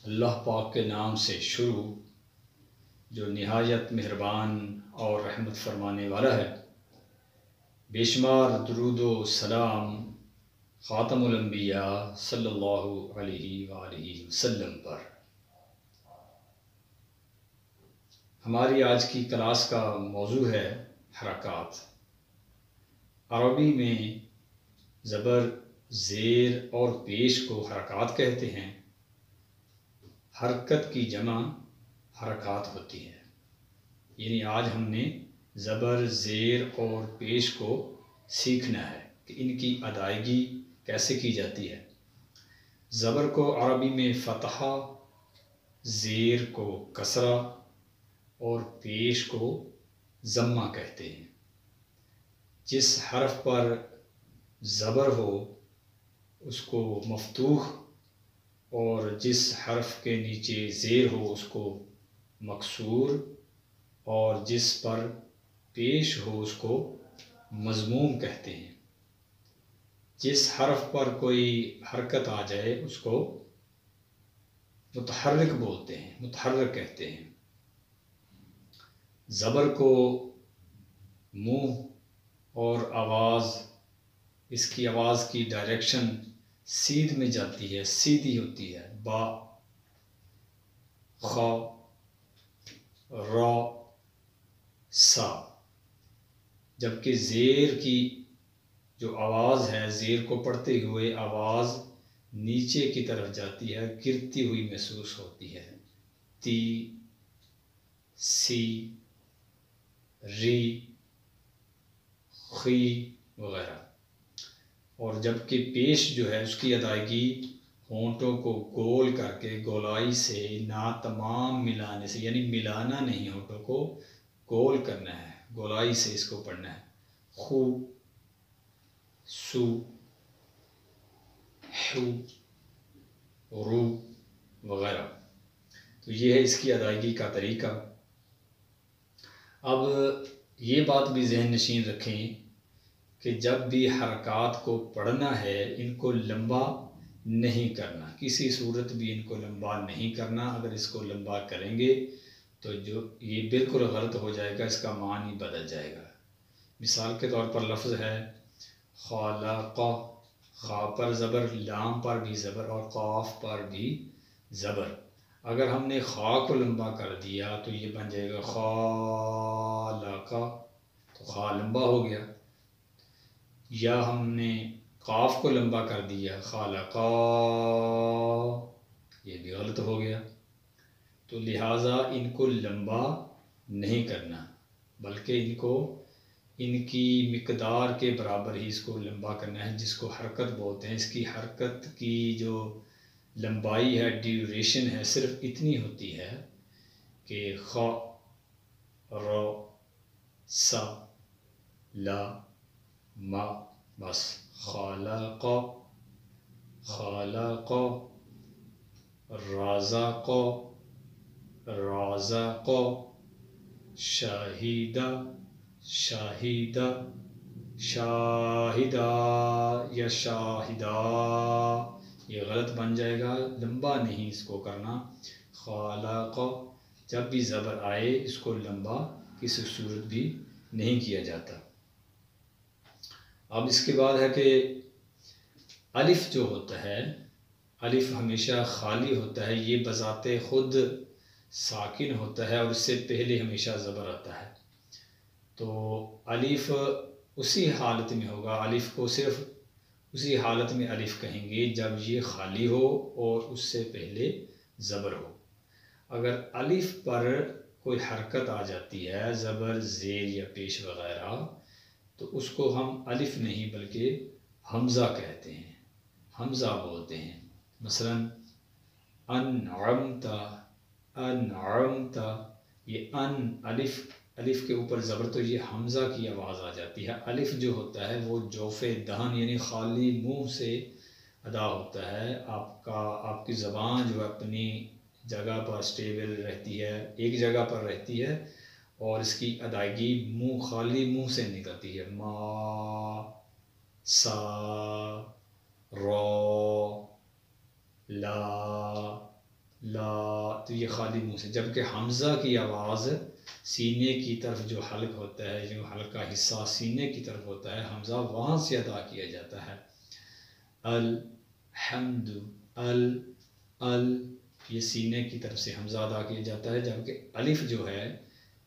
اللہ پاک کے نام سے شروع جو نہایت مہربان اور رحمت فرمانے والا ہے۔ بے شمار درود و سلام خاتم الانبیاء صلی اللہ علیہ وآلہ وسلم پر۔ ہماری آج کی کلاس کا موضوع ہے حرکات۔ عربی میں زبر، زیر اور پیش کو حرکات کہتے ہیں۔ حرکت کی جمع حرکات ہوتی ہے، یعنی آج ہم نے زبر، زیر اور پیش کو سیکھنا ہے کہ ان کی ادائیگی کیسے کی جاتی ہے۔ زبر کو عربی میں فتحہ، زیر کو کسرہ اور پیش کو ضمہ کہتے ہیں۔ جس حرف پر زبر ہو اس کو مفتوح اور جس حرف کے نیچے زیر ہو اس کو مکسور اور جس پر پیش ہو اس کو مضموم کہتے ہیں۔ جس حرف پر کوئی حرکت آ جائے اس کو متحرک بولتے ہیں، متحرک کہتے ہیں۔ زبر کو منہ اور آواز، اس کی آواز کی ڈائریکشن سیدھ میں جاتی ہے، سیدھی ہوتی ہے۔ با، خ، را، سا۔ جبکہ زیر کی جو آواز ہے، زیر کو پڑھتے ہوئے آواز نیچے کی طرف جاتی ہے، گرتی ہوئی محسوس ہوتی ہے۔ تی، سی، ری، خی وغیرہ۔ اور جبکہ پیش جو ہے اس کی ادائیگی ہونٹوں کو گول کر کے گولائی سے، نہ تمام ملانے سے، یعنی ملانا نہیں، ہونٹوں کو گول کرنا ہے، گولائی سے اس کو پڑھنا ہے۔ خو، سو، حو، رو وغیرہ۔ تو یہ ہے اس کی ادائیگی کا طریقہ۔ اب یہ بات بھی ذہن نشین رکھیں کہ جب بھی حرکات کو پڑھنا ہے ان کو لمبا نہیں کرنا، کسی صورت بھی ان کو لمبا نہیں کرنا۔ اگر اس کو لمبا کریں گے تو جو یہ بالکل غلط ہو جائے گا، اس کا معنی بدل جائے گا۔ مثال کے طور پر لفظ ہے خالق، خا پر زبر، لام پر بھی زبر اور قاف پر بھی زبر۔ اگر ہم نے خا کو لمبا کر دیا تو یہ بن جائے گا خالق، تو خا لمبا ہو گیا۔ یا ہم نے قاف کو لمبا کر دیا خالقا، یہ بھی غلط ہو گیا۔ تو لہٰذا ان کو لمبا نہیں کرنا، بلکہ ان کی مقدار کے برابر ہی اس کو لمبا کرنا ہے، جس کو حرکت بولتے ہیں۔ اس کی حرکت کی جو لمبائی ہے، ڈیوریشن ہے، صرف اتنی ہوتی ہے کہ خ، ر، س، لا، ما، بس۔ خالق، خالق، رازق، رازق، شاہد، شاہد، شاہدہ یا شاہدہ، یہ غلط بن جائے گا، لمبا نہیں اس کو کرنا۔ خالق، جب بھی زبر آئے اس کو لمبا کسی صورت بھی نہیں کیا جاتا۔ اب اس کے بعد ہے کہ الف جو ہوتا ہے، الف ہمیشہ خالی ہوتا ہے، یہ بذات خود ساکن ہوتا ہے اور اس سے پہلے ہمیشہ زبر آتا ہے۔ تو الف اسی حالت میں ہوگا، الف کو صرف اسی حالت میں الف کہیں گے جب یہ خالی ہو اور اس سے پہلے زبر ہو۔ اگر الف پر کوئی حرکت آ جاتی ہے، زبر، زیر یا پیش وغیرہ، تو اس کو ہم الف نہیں بلکہ حمزہ کہتے ہیں، حمزہ بولتے ہیں۔ مثلا انعمت، انعمت، یہ ان الف کے اوپر زبر، تو یہ حمزہ کی آواز آ جاتی ہے۔ الف جو ہوتا ہے وہ جوف دہن یعنی خالی منہ سے ادا ہوتا ہے۔ آپ کی زبان جو اپنی جگہ پر سٹیبل رہتی ہے، ایک جگہ پر رہتی ہے اور اس کی ادائیگی خالی منہ سے نکلتی ہے۔ ما، سا، را، لا، ہے خالی منہ سے، جبکہ حمزہ کی آواز سینے کی طرف جو حلق ہوتا ہے، جو حلق کا حصہ سینے کی طرف ہوتا ہے، حمزہ وہاں سے ادا کیا جاتا ہے۔ الحمد، ال یہ سینے کی طرف سے حمزہ ادا کیا جاتا ہے، جبکہ الف جو ہے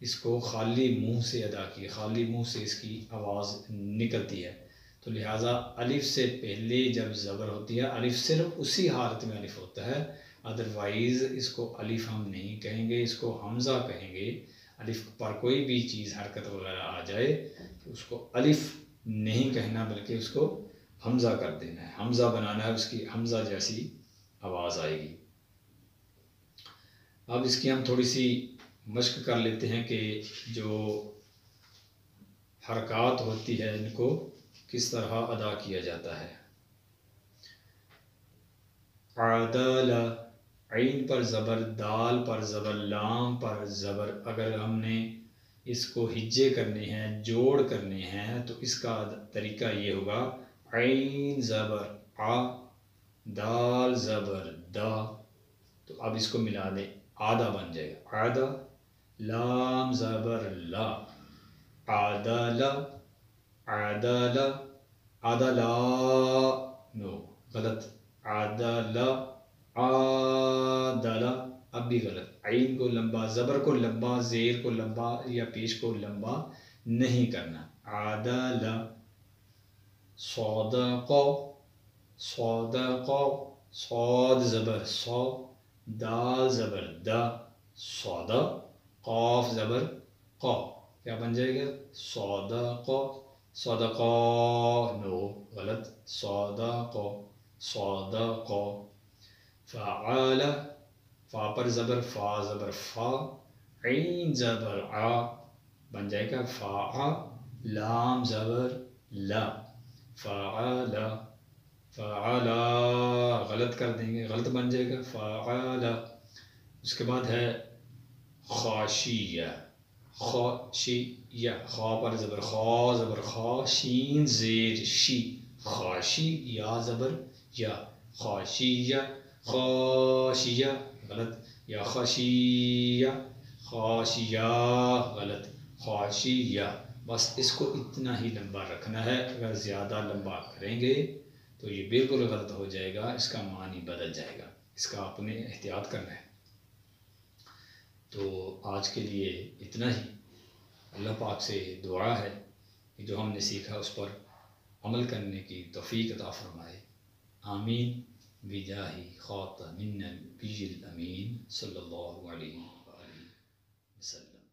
اس کو خالی منہ سے ادا کیا، خالی منہ سے اس کی آواز نکلتی ہے۔ تو لہٰذا الف سے پہلے جب زبر ہوتی ہے، الف صرف اسی حالت میں الف ہوتا ہے، ادروائز اس کو الف ہم نہیں کہیں گے، اس کو حمزہ کہیں گے۔ الف پر کوئی بھی چیز حرکت وغیرہ آ جائے تو اس کو الف نہیں کہنا، بلکہ اس کو حمزہ کر دینا ہے، حمزہ بنانا ہے، اس کی حمزہ جیسی آواز آئے گی۔ اب اس کی ہم تھوڑی سی مشق کر لیتے ہیں کہ جو حرکات ہوتی ہے ان کو کس طرح ادا کیا جاتا ہے۔ عدل، عین پر زبر، دال پر زبر، لام پر زبر۔ اگر ہم نے اس کو ہجے کرنے ہیں، جوڑ کرنے ہیں، تو اس کا طریقہ یہ ہوگا، عین زبر ع، دال زبر دا، تو اب اس کو ملا دیں، آدھا بن جائے گا، آدھا، لام زبر لا، عدل، عدل، عدلا، نو غلط، عدل، عدل، اب بھی غلط، عین کو لمبا، زبر کو لمبا، زیر کو لمبا یا پیش کو لمبا نہیں کرنا، عدل، صدق، صدق، صاد زبر صو، دال زبر دا، صدا، قاف زبر قا، کیا بن جائے گا، صدق، صدقا، نو غلط، صدق، صدق، فعال، فا پر زبر، فا زبر فا، عین زبر ع، بن جائے گا فا، لام زبر لا، فعال، فعلا، غلط کر دیں گے، غلط بن جائے گا فعال۔ اس کے بعد ہے خاشیہ، خاشیہ، خا پر زبر خا زبر خا، شین زیر شی، خاشی، یا زبر یا، خاشیہ، خاشیہ، غلط، یا خاشیہ، خاشیہ، غلط، خاشیہ۔ بس اس کو اتنا ہی لمبا رکھنا ہے، اگر زیادہ لمبا کریں گے تو یہ بالکل غلط ہو جائے گا، اس کا معنی بدل جائے گا، اس کا آپ نے احتیاط کرنا ہے۔ تو آج کے لیے اتنا ہی، اللہ پاک سے دعا ہے کہ جو ہم نے سیکھا اس پر عمل کرنے کی توفیق عطا فرمائے، آمین، بجاہ خاتم النبی الامین صلی اللہ علیہ وآلہ وسلم۔